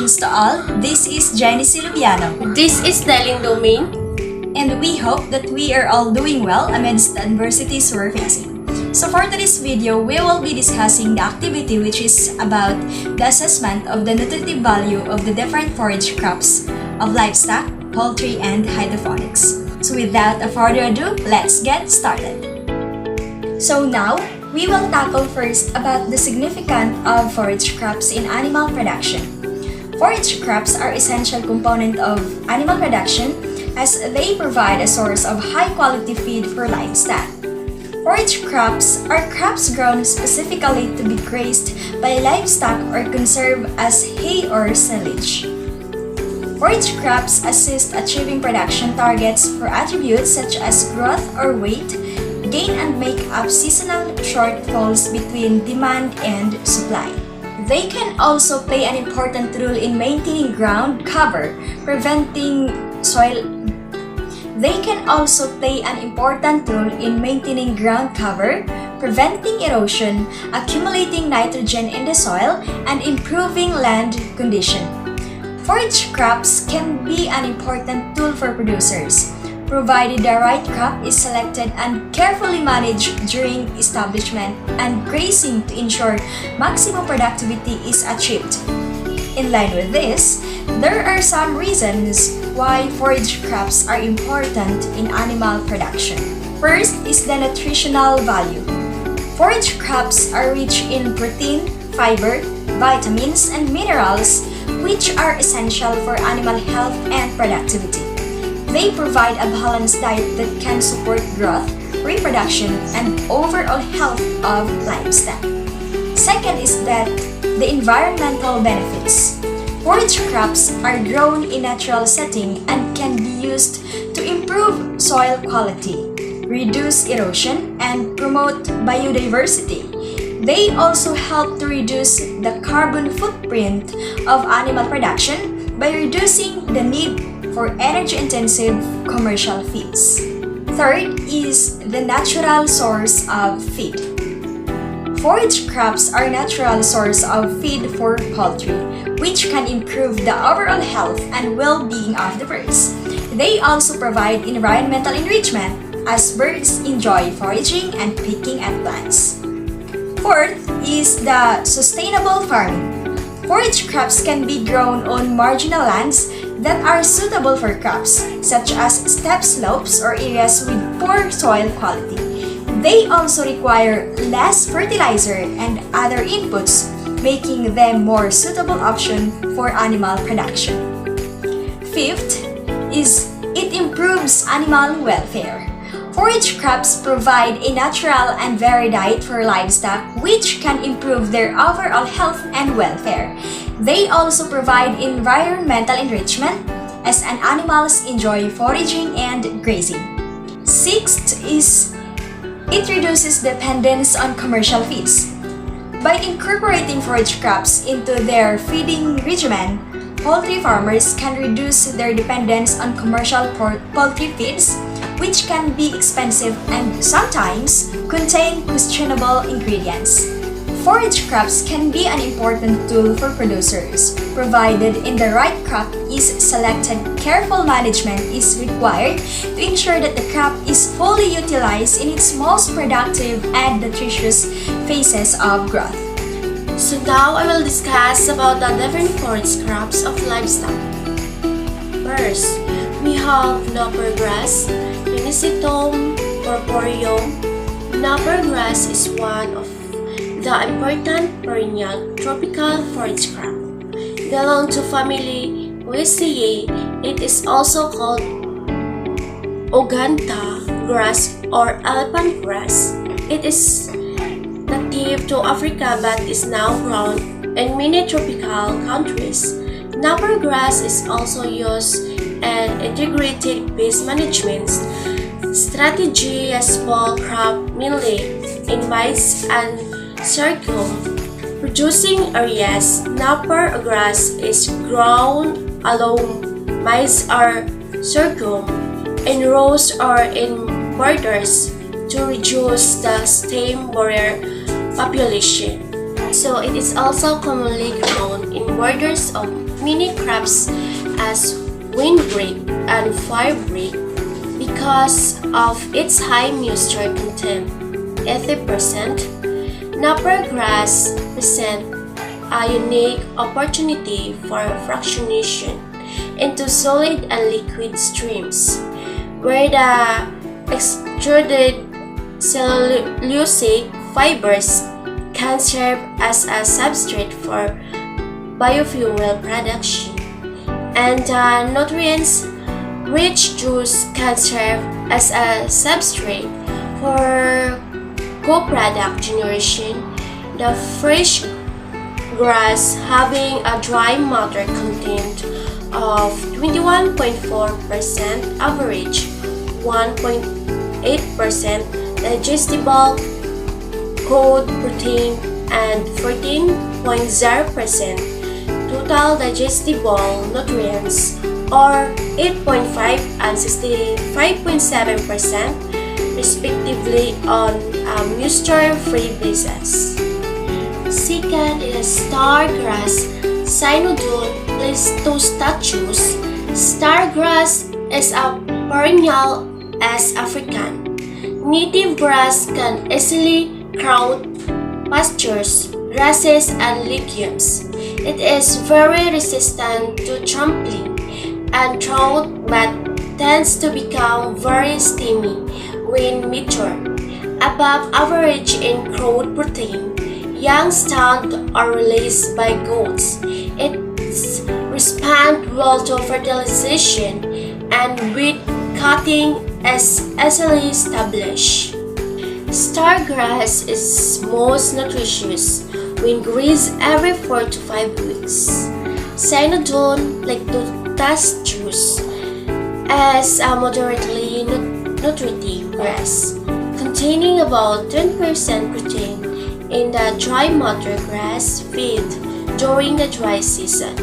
Greetings to all, this is Jenny Silubiano. This is Nelling Domain. And we hope that we are all doing well amidst the adversities we're facing. So for today's video, we will be discussing the activity which is about the assessment of the nutritive value of the different forage crops of livestock, poultry, and hydroponics. So without further ado, let's get started. So now, we will tackle first about the significance of forage crops in animal production. Forage crops are essential component of animal production as they provide a source of high-quality feed for livestock. Forage crops are crops grown specifically to be grazed by livestock or conserved as hay or silage. Forage crops assist achieving production targets for attributes such as growth or weight, gain and make up seasonal shortfalls between demand and supply. They can also play an important role in maintaining ground cover, preventing soil. They can also play an important role in maintaining ground cover, preventing erosion, accumulating nitrogen in the soil, and improving land condition. Forage crops can be an important tool for producers, provided the right crop is selected and carefully managed during establishment and grazing to ensure maximum productivity is achieved. In line with this, there are some reasons why forage crops are important in animal production. First is the nutritional value. Forage crops are rich in protein, fiber, vitamins, and minerals which are essential for animal health and productivity. They provide a balanced diet that can support growth, reproduction, and overall health of livestock. Second is that the environmental benefits. Forage crops are grown in natural setting and can be used to improve soil quality, reduce erosion, and promote biodiversity. They also help to reduce the carbon footprint of animal production by reducing the need for energy-intensive commercial feeds. Third is the natural source of feed. Forage crops are a natural source of feed for poultry, which can improve the overall health and well-being of the birds. They also provide environmental enrichment as birds enjoy foraging and picking at plants. Fourth is the sustainable farming. Forage crops can be grown on marginal lands that are suitable for crops, such as steep slopes or areas with poor soil quality. They also require less fertilizer and other inputs, making them more suitable option for animal production. Fifth is it improves animal welfare. Forage crops provide a natural and varied diet for livestock which can improve their overall health and welfare. They also provide environmental enrichment as animals enjoy foraging and grazing. Sixth is it reduces dependence on commercial feeds. By incorporating forage crops into their feeding regimen, poultry farmers can reduce their dependence on commercial poultry feeds, which can be expensive and sometimes contain questionable ingredients. Forage crops can be an important tool for producers, provided in the right crop is selected. Careful management is required to ensure that the crop is fully utilized in its most productive and nutritious phases of growth. So now I will discuss about the different forage crops of livestock. First, we have knobber grass, Ccto, purpureum. Knobber grass is one of the important perennial tropical forage crop. Belong to family Poaceae. It is also called Oganta grass or elephant grass. It is native to Africa but is now grown in many tropical countries. Knobber grass is also used in integrated pest management strategy as small crop mainly in maize and sorghum producing areas. Knobber grass is grown along maize or sorghum in rows or in borders to reduce the stem borer population. So it is also commonly grown in borders of many crops as windbreak and firebreak because of its high moisture content, 80%. Napper grass present a unique opportunity for fractionation into solid and liquid streams, where the extruded cellulosic fibers can serve as a substrate for biofuel production, and the nutrients-rich juice can serve as a substrate for co-product generation. The fresh grass, having a dry matter content of 21.4%, average 1.8% digestible crude protein, and 14.0% total digestible nutrients, or 8.5 and 65.7% respectively on a moisture-free basis. Second is stargrass, Cynodon listostatus. Stargrass is a perennial as African. Native grass can easily crowd pastures, grasses, and legumes. It is very resistant to trampling and drought, but tends to become very steamy when mature. Above average in crude protein, young stock are released by goats. It responds well to fertilization, and weed cutting is easily established. Stargrass is most nutritious when grazed every 4 to 5 weeks. Cynodon listostatus is a moderately nutritive grass, containing about 10% protein in the dry matter grass feed during the dry season,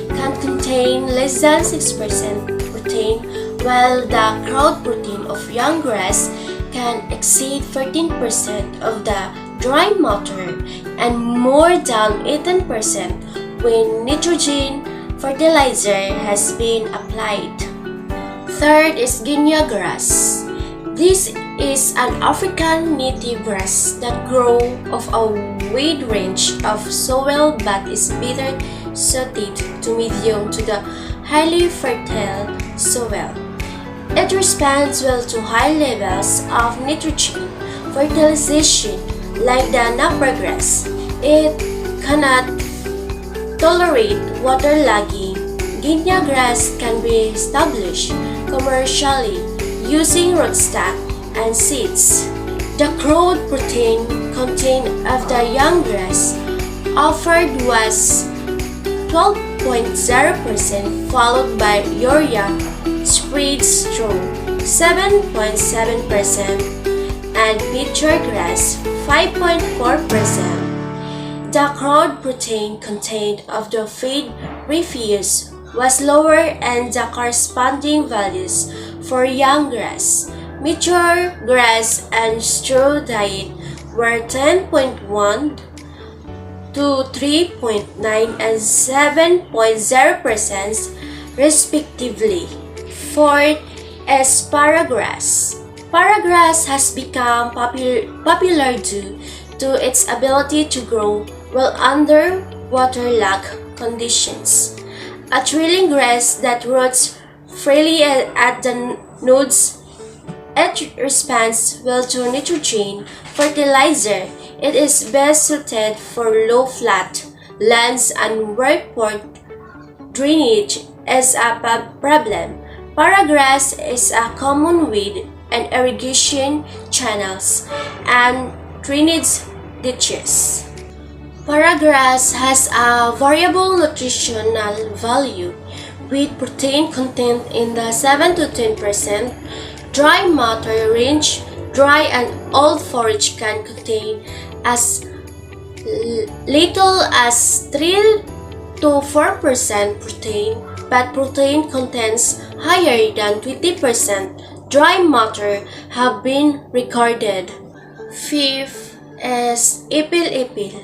can contain less than 6% protein, while the crowd protein of young grass can exceed 13% of the dry matter and more than 18% when nitrogen fertilizer has been applied. Third is Guinea grass. This is an African native grass that grows of a wide range of soil but is better suited to medium to the highly fertile soil. It responds well to high levels of nitrogen fertilization like the napper grass. It cannot tolerate waterlogging. Guinea grass can be established commercially using rootstock and seeds. The crude protein content of the young grass offered was 12.0%, followed by urea spreads through 7.7% and mature grass 5.4%. The crude protein content of the feed refuse was lower, and the corresponding values for young grass, mature grass, and straw diet were 10.1 to 3.9 and 7.0% respectively. Fourth is paragrass. Paragrass has become popular due to its ability to grow well under waterlogged conditions. A trailing grass that roots freely at the nodes, it responds well to nitrogen fertilizer. It is best suited for low flat lands and where poor drainage is a problem. Paragrass is a common weed in irrigation channels and drainage ditches. Paragrass has a variable nutritional value with protein content in the 7 to 10% dry matter range. Dry and old forage can contain as little as 3 to 4% protein, but protein contents higher than 20% dry matter have been recorded. Fifth is ipil.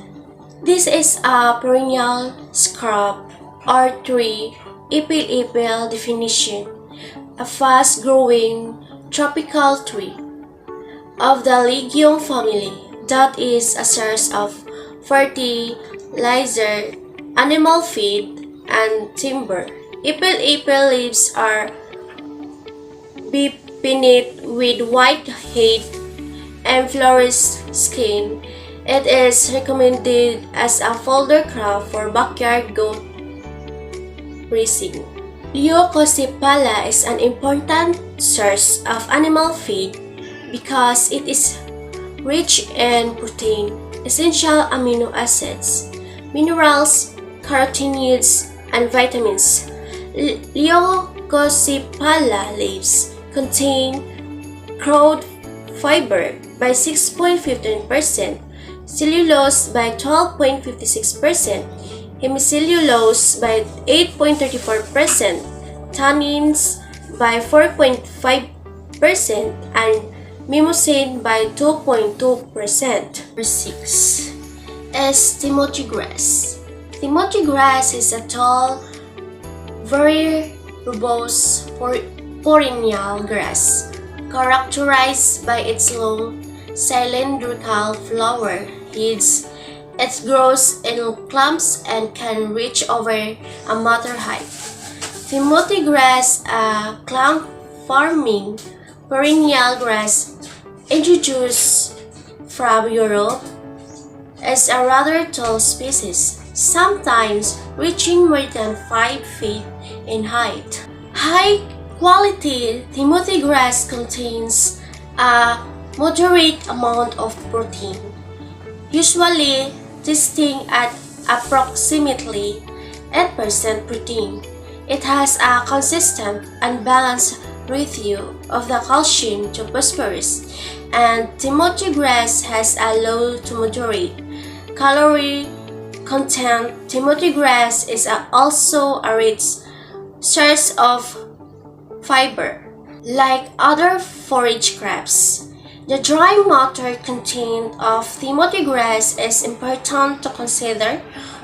This is a perennial scrub or 3. Ipil-ipil definition, a fast-growing tropical tree of the legume family that is a source of fertilizer, animal feed, and timber. Ipil-ipil leaves are bipinnate with white head and flourished skin. It is recommended as a fodder crop for backyard goat raising. Leucocephala is an important source of animal feed because it is rich in protein, essential amino acids, minerals, carotenoids, and vitamins. Leucocephala leaves contain crude fiber by 6.15%, cellulose by 12.56%, hemicellulose by 8.34%, tannins by 4.5%, and mimosine by 2.2%. Number 6 is Timothy grass. Timothy grass is a tall, very robust perennial grass characterized by its long, cylindrical flower heads. It grows in clumps and can reach over a meter height. Timothy grass, a clump-forming perennial grass introduced from Europe, is a rather tall species, sometimes reaching more than 5 feet in height. High-quality Timothy grass contains a moderate amount of protein, usually testing at approximately 8% protein. It has a consistent and balanced ratio of the calcium to phosphorus, and Timothy grass has a low to moderate calorie content. Timothy grass is also a rich source of fiber. Like other forage crops, the dry matter content of Timothy grass is important to consider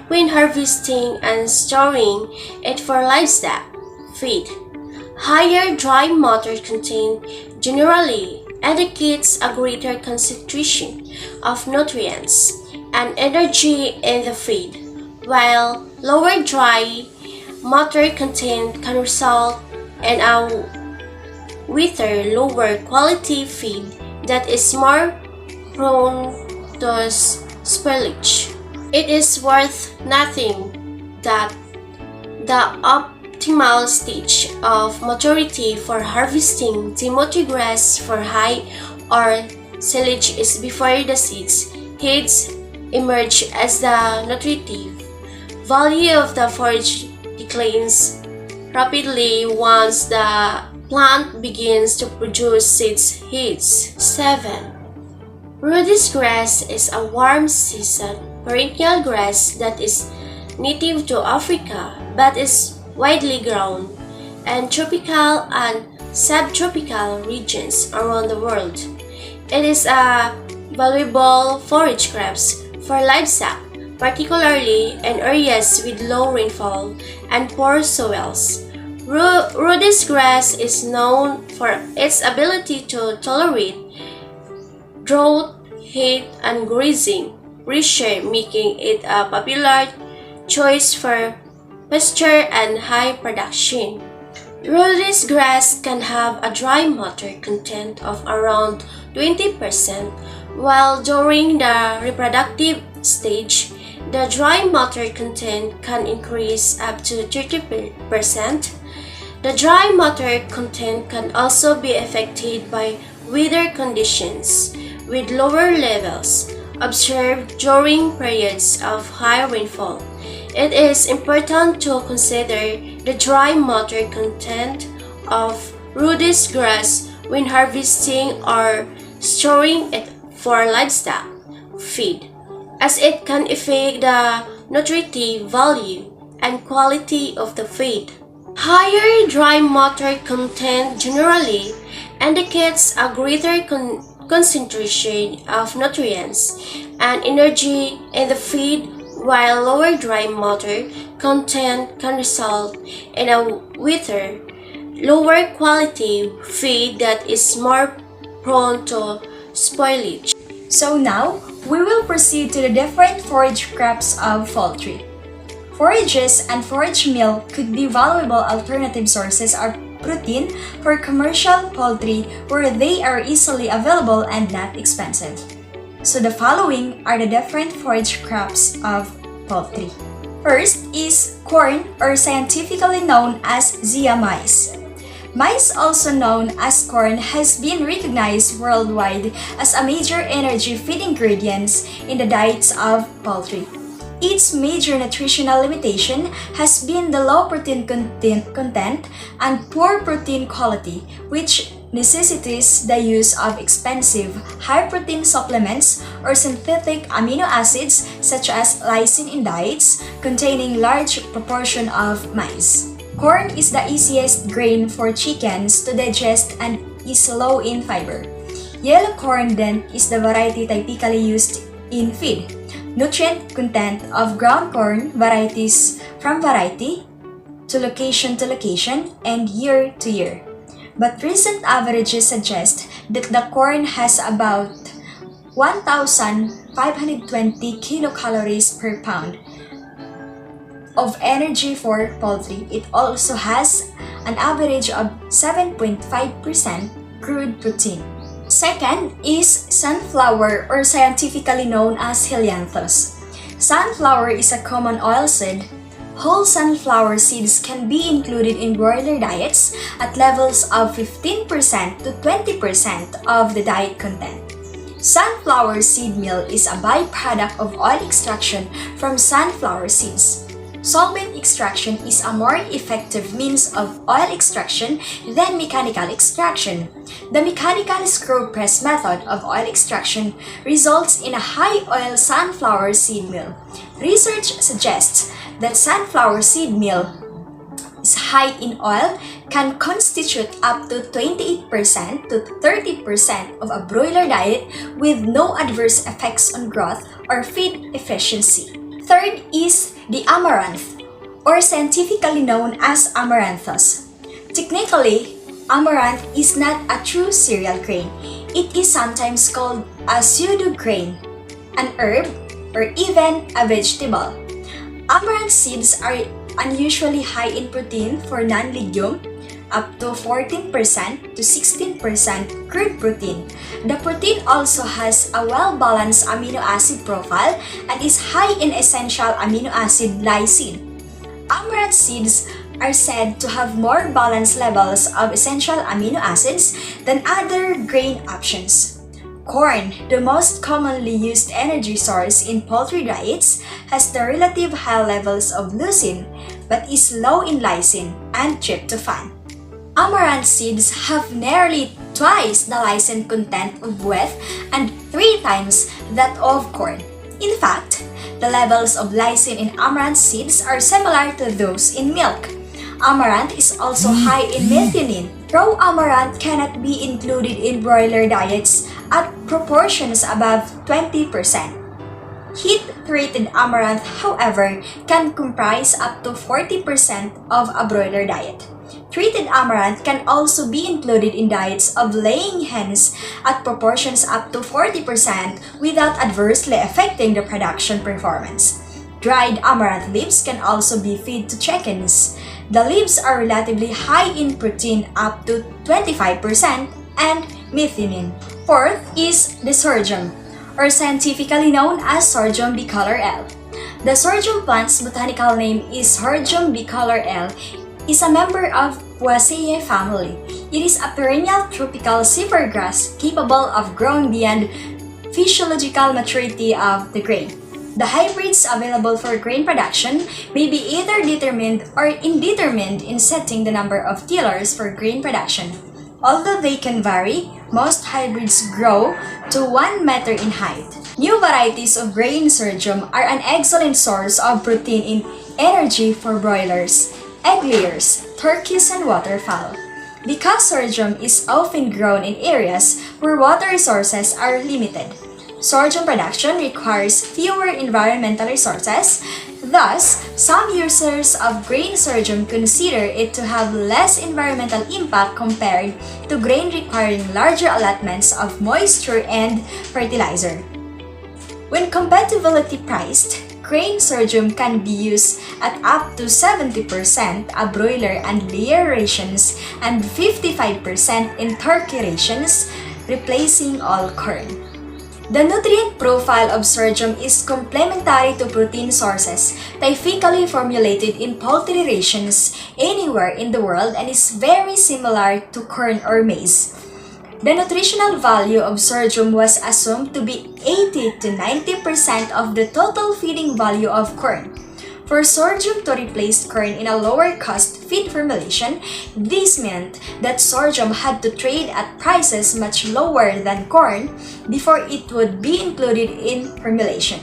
when harvesting and storing it for livestock feed. Higher dry matter content generally indicates a greater concentration of nutrients and energy in the feed, while lower dry matter content can result in a wetter, lower quality feed that is more prone to spoilage. It is worth noting that the optimal stage of maturity for harvesting Timothy grass for hay or silage is before the seeds heads emerge, as the nutritive value of the forage declines rapidly once the plant begins to produce seeds heads. 7. Rhodes grass is a warm season perennial grass that is native to Africa but is widely grown in tropical and subtropical regions around the world. It is a valuable forage crop for livestock, particularly in areas with low rainfall and poor soils. Rhodes grass is known for its ability to tolerate drought, heat, and grazing pressure, making it a popular choice for pasture and high production. Rhodes grass can have a dry matter content of around 20%, while during the reproductive stage, the dry matter content can increase up to 30%. The dry matter content can also be affected by weather conditions, with lower levels observed during periods of high rainfall. It is important to consider the dry matter content of Rhodes grass when harvesting or storing it for livestock feed, as it can affect the nutritive value and quality of the feed. Higher dry matter content generally indicates a greater concentration of nutrients and energy in the feed, while lower dry matter content can result in a wetter, lower quality feed that is more prone to spoilage. So now, we will proceed to the different forage crops of poultry. Forages and forage meal could be valuable alternative sources of protein for commercial poultry where they are easily available and not expensive. So the following are the different forage crops of poultry. First is corn, or scientifically known as Zea maize. Maize, also known as corn, has been recognized worldwide as a major energy feed ingredient in the diets of poultry. Its major nutritional limitation has been the low protein content and poor protein quality, which necessitates the use of expensive, high-protein supplements or synthetic amino acids such as lysine in diets containing large proportion of maize. Corn is the easiest grain for chickens to digest and is low in fiber. Yellow corn then is the variety typically used in feed. Nutrient content of ground corn varies from variety to location and year to year. But recent averages suggest that the corn has about 1,520 kilocalories per pound of energy for poultry. It also has an average of 7.5% crude protein. Second is sunflower, or scientifically known as helianthus. Sunflower is a common oilseed. Whole sunflower seeds can be included in broiler diets at levels of 15% to 20% of the diet content. Sunflower seed meal is a byproduct of oil extraction from sunflower seeds. Solvent extraction is a more effective means of oil extraction than mechanical extraction. The mechanical screw press method of oil extraction results in a high oil sunflower seed meal. Research suggests that sunflower seed meal is high in oil can constitute up to 28% to 30% of a broiler diet with no adverse effects on growth or feed efficiency. Third is the amaranth, or scientifically known as amaranthus. Technically, amaranth is not a true cereal grain. It is sometimes called a pseudo grain, an herb, or even a vegetable. Amaranth seeds are unusually high in protein for non-legume, up to 14% to 16% crude protein. The protein also has a well-balanced amino acid profile and is high in essential amino acid lysine. Amaranth seeds are said to have more balanced levels of essential amino acids than other grain options. Corn, the most commonly used energy source in poultry diets, has the relative high levels of leucine but is low in lysine and tryptophan. Amaranth seeds have nearly twice the lysine content of wheat and 3 times that of corn. In fact, the levels of lysine in amaranth seeds are similar to those in milk. Amaranth is also high in methionine. Raw amaranth cannot be included in broiler diets at proportions above 20%. Heat-treated amaranth, however, can comprise up to 40% of a broiler diet. Treated amaranth can also be included in diets of laying hens at proportions up to 40% without adversely affecting the production performance. Dried amaranth leaves can also be fed to chickens. The leaves are relatively high in protein up to 25% and methionine. Fourth is the sorghum, or scientifically known as Sorghum bicolor L. The sorghum plant's botanical name is Sorghum bicolor L. Is a member of Poaceae family. It is a perennial tropical zephyr grass capable of growing beyond physiological maturity of the grain. The hybrids available for grain production may be either determined or indeterminate in setting the number of tillers for grain production. Although they can vary, most hybrids grow to 1 meter in height. New varieties of grain sorghum are an excellent source of protein and energy for broilers, egg layers, turkeys, and waterfowl. Because sorghum is often grown in areas where water resources are limited, Sorghum production requires fewer environmental resources. Thus, some users of grain sorghum consider it to have less environmental impact compared to grain requiring larger allotments of moisture and fertilizer. When competitively priced, grain sorghum can be used at up to 70% of broiler and layer rations and 55% in turkey rations, replacing all corn. The nutrient profile of sorghum is complementary to protein sources typically formulated in poultry rations anywhere in the world and is very similar to corn or maize. The nutritional value of sorghum was assumed to be 80 to 90% of the total feeding value of corn. For sorghum to replace corn in a lower-cost feed formulation, this meant that sorghum had to trade at prices much lower than corn before it would be included in formulation.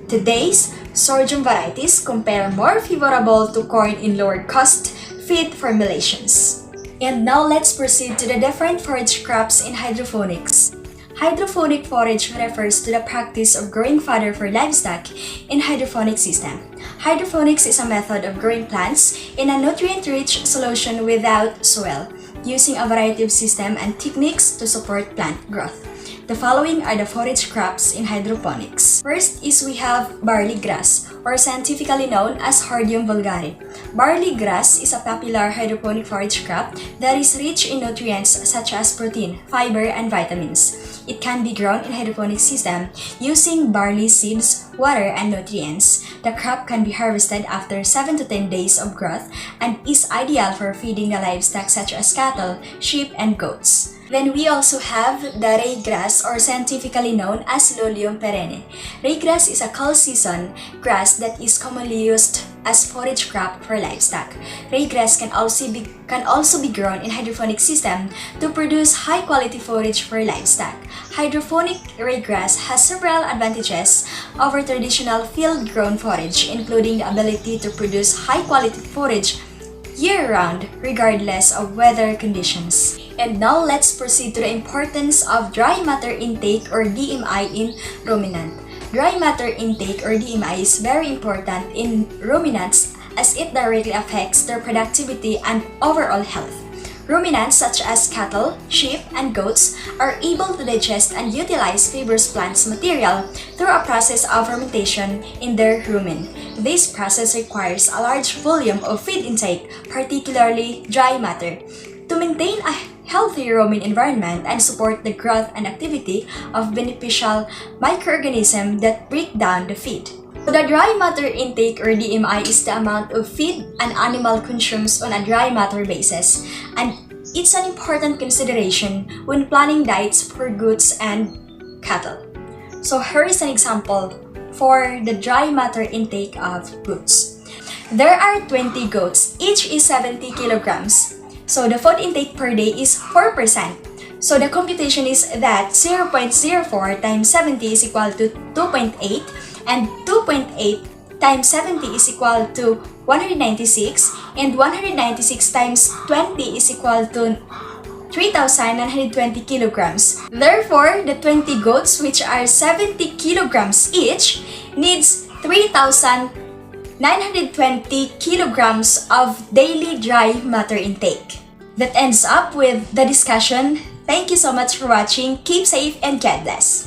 Today's sorghum varieties compare more favorable to corn in lower-cost feed formulations. And now let's proceed to the different forage crops in hydroponics. Hydroponic forage refers to the practice of growing fodder for livestock in hydroponic system. Hydroponics is a method of growing plants in a nutrient-rich solution without soil, using a variety of systems and techniques to support plant growth. The following are the forage crops in hydroponics. First is we have barley grass, or scientifically known as Hordeum vulgare. Barley grass is a popular hydroponic forage crop that is rich in nutrients such as protein, fiber, and vitamins. It can be grown in hydroponic system using barley seeds, water, and nutrients. The crop can be harvested after 7 to 10 days of growth and is ideal for feeding the livestock such as cattle, sheep, and goats. Then we also have the raygrass, or scientifically known as Lolium perenne. Raygrass is a cool-season grass that is commonly used as forage crop for livestock. Raygrass can also be grown in hydroponic system to produce high-quality forage for livestock. Hydroponic raygrass has several advantages over traditional field-grown forage, including the ability to produce high-quality forage year-round regardless of weather conditions. And now let's proceed to the importance of dry matter intake, or DMI, in ruminant. Dry matter intake, or DMI, is very important in ruminants as it directly affects their productivity and overall health. Ruminants such as cattle, sheep, and goats are able to digest and utilize fibrous plants material through a process of fermentation in their rumen. This process requires a large volume of feed intake, particularly dry matter. To maintain a healthy rumen environment and support the growth and activity of beneficial microorganisms that break down the feed. So the dry matter intake, or DMI, is the amount of feed an animal consumes on a dry matter basis, and it's an important consideration when planning diets for goats and cattle. So here is an example for the dry matter intake of goats. There are 20 goats, each is 70 kilograms. So the food intake per day is 4%. So the computation is that 0.04 times 70 is equal to 2.8, and 2.8 times 70 is equal to 196, and 196 times 20 is equal to 3,920 kilograms. Therefore, the 20 goats, which are 70 kilograms each, needs 3,920 kilograms of daily dry matter intake. That ends up with the discussion. Thank you so much for watching. Keep safe and God bless.